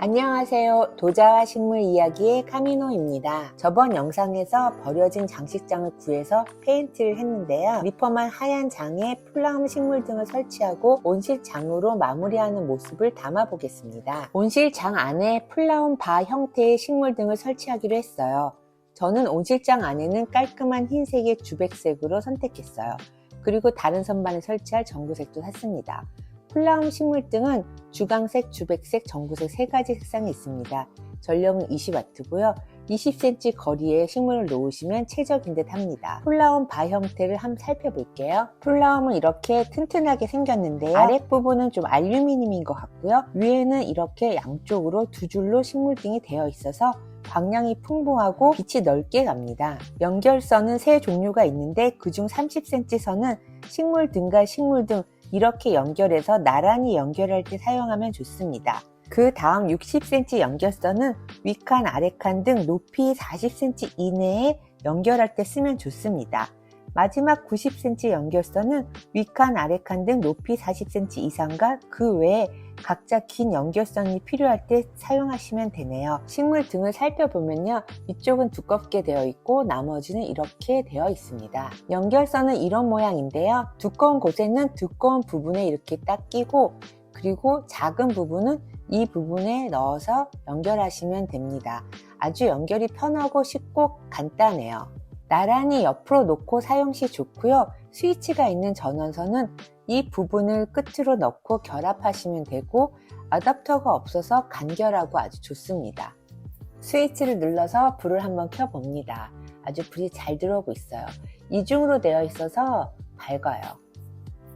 안녕하세요. 도자와 식물 이야기의 카미노입니다. 저번 영상에서 버려진 장식장을 구해서 페인트를 했는데요. 리퍼만 하얀 장에 플라움 식물 등을 설치하고 온실장으로 마무리하는 모습을 담아 보겠습니다. 온실장 안에 플라움 바 형태의 식물 등을 설치하기로 했어요. 저는 온실장 안에는 깔끔한 흰색의 주백색으로 선택했어요. 그리고 다른 선반에 설치할 전구색도 샀습니다. 플라움 식물등은 주광색, 주백색, 전구색 세 가지 색상이 있습니다. 전력은 20W고요. 20cm 거리에 식물을 놓으시면 최적인 듯 합니다. 플라움 바 형태를 한번 살펴볼게요. 플라움은 이렇게 튼튼하게 생겼는데요. 아랫부분은 좀 알루미늄인 것 같고요. 위에는 이렇게 양쪽으로 두 줄로 식물등이 되어 있어서 광량이 풍부하고 빛이 넓게 갑니다. 연결선은 세 종류가 있는데 그중 30cm 선은 식물등과 식물등 이렇게 연결해서 나란히 연결할 때 사용하면 좋습니다. 그 다음 60cm 연결선은 윗칸, 아랫칸 등 높이 40cm 이내에 연결할 때 쓰면 좋습니다. 마지막 90cm 연결선은 윗칸, 아랫칸 등 높이 40cm 이상과 그 외에 각자 긴 연결선이 필요할 때 사용하시면 되네요. 식물 등을 살펴보면요. 이쪽은 두껍게 되어 있고 나머지는 이렇게 되어 있습니다. 연결선은 이런 모양인데요. 두꺼운 곳에는 두꺼운 부분에 이렇게 딱 끼고 그리고 작은 부분은 이 부분에 넣어서 연결하시면 됩니다. 아주 연결이 편하고 쉽고 간단해요. 나란히 옆으로 놓고 사용 시 좋고요. 스위치가 있는 전원선은 이 부분을 끝으로 넣고 결합하시면 되고 어댑터가 없어서 간결하고 아주 좋습니다. 스위치를 눌러서 불을 한번 켜봅니다. 아주 불이 잘 들어오고 있어요. 이중으로 되어 있어서 밝아요.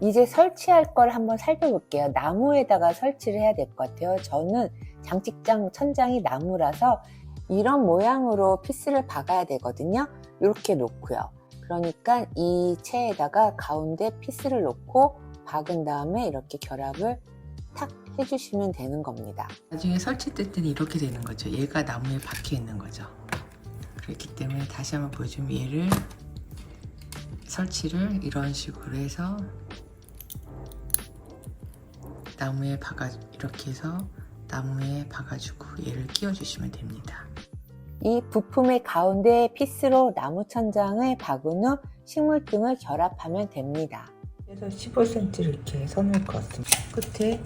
이제 설치할 걸 한번 살펴볼게요. 나무에다가 설치를 해야 될 것 같아요. 저는 장식장 천장이 나무라서 이런 모양으로 피스를 박아야 되거든요. 이렇게 놓고요. 그러니까 이 체에다가 가운데 피스를 놓고 박은 다음에 이렇게 결합을 탁 해주시면 되는 겁니다. 나중에 설치될 때는 이렇게 되는 거죠. 얘가 나무에 박혀 있는 거죠. 그렇기 때문에 다시 한번 보여주면 얘를 설치를 이런 식으로 해서 나무에 이렇게 해서 나무에 박아주고 얘를 끼워주시면 됩니다. 이 부품의 가운데 피스로 나무 천장을 박은 후 식물등을 결합하면 됩니다. 그래서 15cm 이렇게 선을 그었습니다. 끝에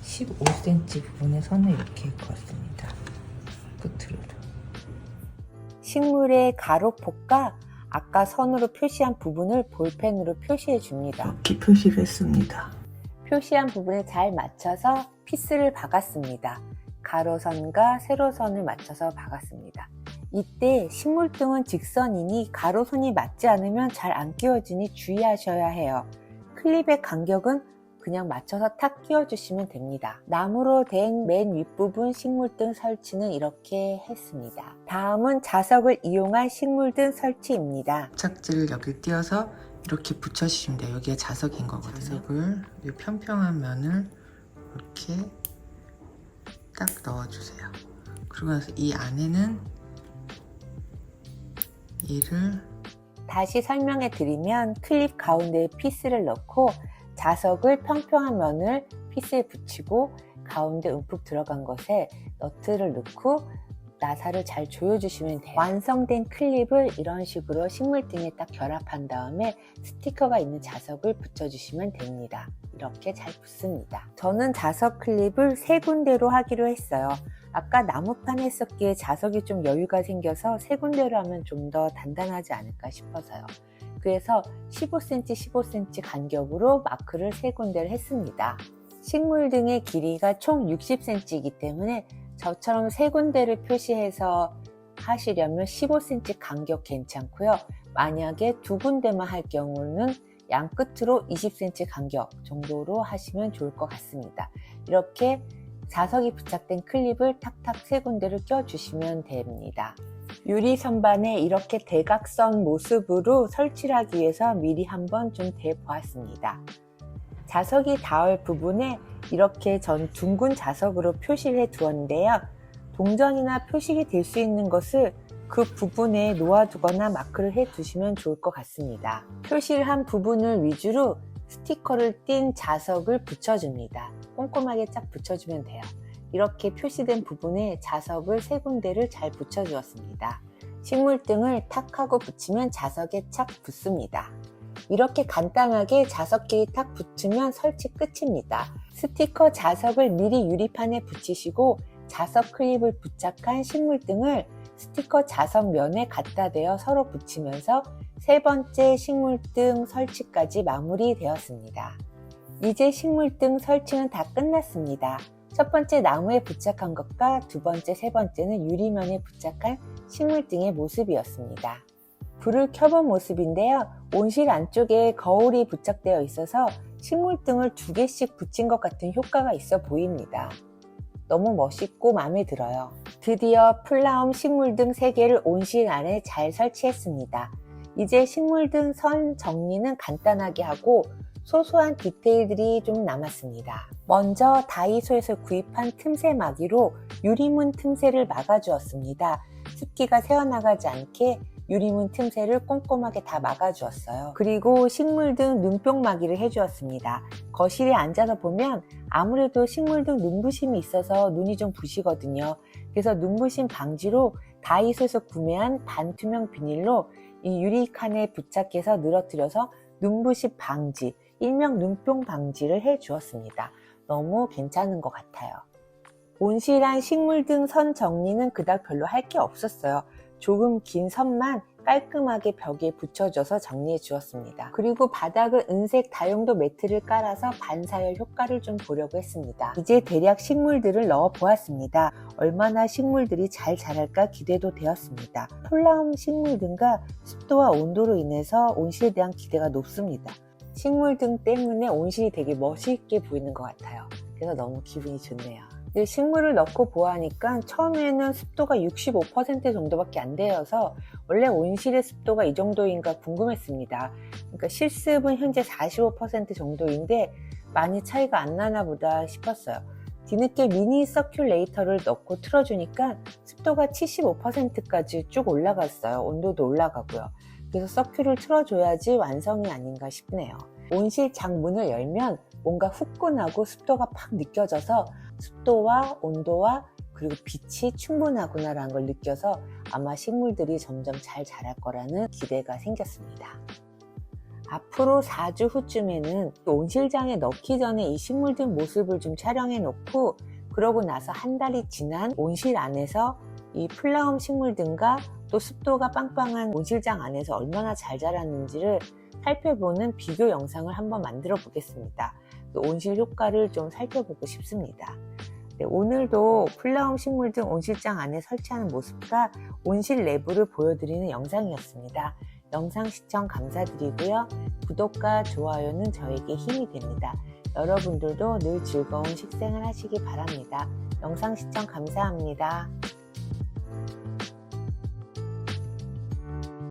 15cm 부분에 선을 이렇게 그었습니다. 끝으로. 식물의 가로폭과 아까 선으로 표시한 부분을 볼펜으로 표시해 줍니다. 이렇게 표시를 했습니다. 표시한 부분에 잘 맞춰서 피스를 박았습니다. 가로선과 세로선을 맞춰서 박았습니다. 이때 식물등은 직선이니 가로선이 맞지 않으면 잘 안 끼워지니 주의하셔야 해요. 클립의 간격은 그냥 맞춰서 탁 끼워주시면 됩니다. 나무로 된 맨 윗부분 식물등 설치는 이렇게 했습니다. 다음은 자석을 이용한 식물등 설치입니다. 착지를 여기 띄어서 이렇게 붙여주시면 돼요. 여기가 자석인 거거든요. 자석을 이 평평한 면을 이렇게 딱 넣어주세요. 그러고 나서 이 안에는 얘를 다시 설명해 드리면 클립 가운데에 피스를 넣고 자석을 평평한 면을 피스에 붙이고 가운데 움푹 들어간 것에 너트를 넣고 나사를 잘 조여주시면 돼요. 완성된 클립을 이런 식으로 식물등에 딱 결합한 다음에 스티커가 있는 자석을 붙여주시면 됩니다. 이렇게 잘 붙습니다. 저는 자석 클립을 3군데로 하기로 했어요. 아까 나무판 했었기에 자석이 좀 여유가 생겨서 3군데로 하면 좀 더 단단하지 않을까 싶어서요. 그래서 15cm, 15cm 간격으로 마크를 3군데를 했습니다. 식물 등의 길이가 총 60cm이기 때문에 저처럼 3군데를 표시해서 하시려면 15cm 간격 괜찮고요. 만약에 2군데만 할 경우는 양 끝으로 20cm 간격 정도로 하시면 좋을 것 같습니다. 이렇게 자석이 부착된 클립을 탁탁 3군데를 껴주시면 됩니다. 유리 선반에 이렇게 대각선 모습으로 설치를 하기 위해서 미리 한번 좀 대보았습니다. 자석이 닿을 부분에 이렇게 전 둥근 자석으로 표시를 해 두었는데요. 동전이나 표식이 될 수 있는 것을 그 부분에 놓아두거나 마크를 해 두시면 좋을 것 같습니다. 표시를 한 부분을 위주로 스티커를 띈 자석을 붙여줍니다. 꼼꼼하게 쫙 붙여주면 돼요. 이렇게 표시된 부분에 자석을 3군데를 잘 붙여주었습니다. 식물등을 탁 하고 붙이면 자석에 착 붙습니다. 이렇게 간단하게 자석끼리 탁 붙으면 설치 끝입니다. 스티커 자석을 미리 유리판에 붙이시고 자석 클립을 부착한 식물등을 스티커 자석 면에 갖다 대어 서로 붙이면서 3번째 식물등 설치까지 마무리되었습니다. 이제 식물등 설치는 다 끝났습니다. 첫 번째 나무에 부착한 것과 두 번째, 세 번째는 유리면에 부착한 식물등의 모습이었습니다. 불을 켜본 모습인데요. 온실 안쪽에 거울이 부착되어 있어서 식물등을 2개씩 붙인 것 같은 효과가 있어 보입니다. 너무 멋있고 마음에 들어요. 드디어 플라움 식물등 3개를 온실 안에 잘 설치했습니다. 이제 식물등 선 정리는 간단하게 하고 소소한 디테일들이 좀 남았습니다. 먼저 다이소에서 구입한 틈새 막이로 유리문 틈새를 막아주었습니다. 습기가 새어나가지 않게 유리문 틈새를 꼼꼼하게 다 막아주었어요. 그리고 식물등 눈병 막이를 해주었습니다. 거실에 앉아서 보면 아무래도 식물등 눈부심이 있어서 눈이 좀 부시거든요. 그래서 눈부심 방지로 다이소에서 구매한 반투명 비닐로 이 유리칸에 부착해서 늘어뜨려서 눈부심 방지, 일명 눈병 방지를 해주었습니다. 너무 괜찮은 것 같아요. 온실안 식물등 선 정리는 그닥 별로 할 게 없었어요. 조금 긴 선만 깔끔하게 벽에 붙여줘서 정리해 주었습니다. 그리고 바닥은 은색 다용도 매트를 깔아서 반사열 효과를 좀 보려고 했습니다. 이제 대략 식물들을 넣어 보았습니다. 얼마나 식물들이 잘 자랄까 기대도 되었습니다. 플라움 식물등과 습도와 온도로 인해서 온실에 대한 기대가 높습니다. 식물등 때문에 온실이 되게 멋있게 보이는 것 같아요. 그래서 너무 기분이 좋네요. 식물을 넣고 보아하니까 처음에는 습도가 65% 정도밖에 안 되어서 원래 온실의 습도가 이 정도인가 궁금했습니다. 그러니까 실습은 현재 45% 정도인데 많이 차이가 안 나나 보다 싶었어요. 뒤늦게 미니 서큘레이터를 넣고 틀어주니까 습도가 75%까지 쭉 올라갔어요. 온도도 올라가고요. 그래서 서큘을 틀어줘야지 완성이 아닌가 싶네요. 온실 창문을 열면 뭔가 후끈하고 습도가 팍 느껴져서 습도와 온도와 그리고 빛이 충분하구나라는 걸 느껴서 아마 식물들이 점점 잘 자랄 거라는 기대가 생겼습니다. 앞으로 4주 후쯤에는 온실장에 넣기 전에 이 식물등 모습을 좀 촬영해 놓고 그러고 나서 한 달이 지난 온실 안에서 이 플라움 식물등과 또 습도가 빵빵한 온실장 안에서 얼마나 잘 자랐는지를 살펴보는 비교 영상을 한번 만들어 보겠습니다. 온실 효과를 좀 살펴보고 싶습니다. 네, 오늘도 플라움 식물등 온실장 안에 설치하는 모습과 온실 내부를 보여드리는 영상이었습니다. 영상 시청 감사드리고요. 구독과 좋아요는 저에게 힘이 됩니다. 여러분들도 늘 즐거운 식생을 하시기 바랍니다. 영상 시청 감사합니다.